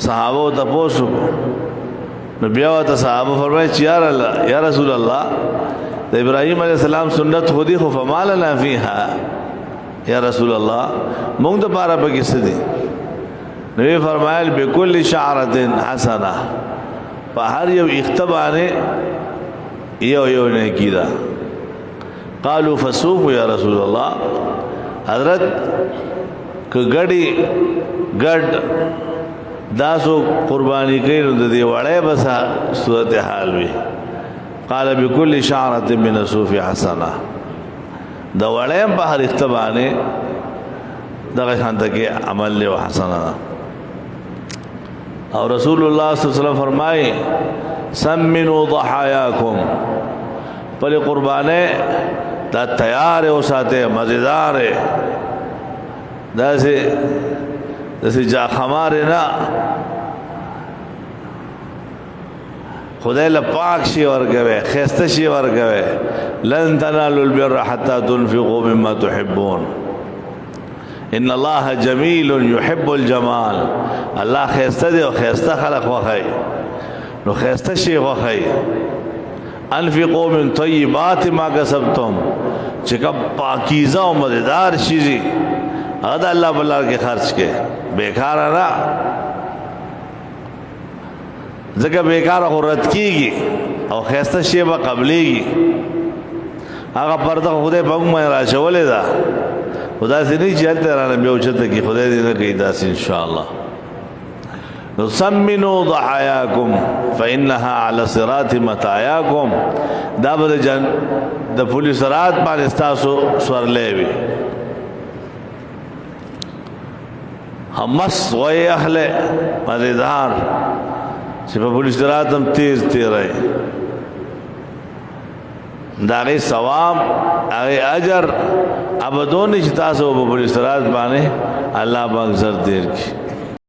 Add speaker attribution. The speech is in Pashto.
Speaker 1: صحابه تپوسو نو بیا ورته صحابه فرمایي چې یا رسول الله د ابراهیم علیه السلام سنت خودی خو فما لنا فیها یا رسول الله موږ د پاره پکې څه دي نو یې فرمایل بكل شعره حسنه په هر یو اختبانه یو نیکی ده قالوا فصوف یا رسول الله حضرت که ګډي ګډ داسو قربانی کوي نو د دې وړه بس صورت حال وي قال بكل شعره من الصوف حسنه د وړه په هر اختبانه دغه شانته کې عمل له حسنه او رسول الله صلی الله علیه وسلم فرمایي سمنوا ضحاياكم پر قربانه دا تیار او ساته مزیدار داسې جا خمار نه خدای له پاک شي ورګوي خسته شي ورګوي لن تنالوا البر حتى تنفقوا مما تحبون ان الله جميل يحب الجمال الله خسته دی او خسته خلق وخی نو خسته شي وخی انفقوا من طيبات ما کسبتم چې کوم پاکیزه او مزیدار شي هذا الله بلار کے خرچ کے بیکار را ځکه بیکار خورت کیږي او خسته شی به قبليږي هغه پرده خدای په موږ راچولې ده خدای سي نه چلته رانه به اوچته کی خدای دې نه کوي داس ان شاء الله نسمنوا ضحاياكم فانها على صراط متاياكم دا به جن د پولیس رات باندې تاسو سورلې وي همس وی اهل مزیدار چې په پولیس راتم تیز تیرای داغه ثواب هغه اجر ابدون چې تاسو په پولیس رات باندې الله پاک زر دیر کی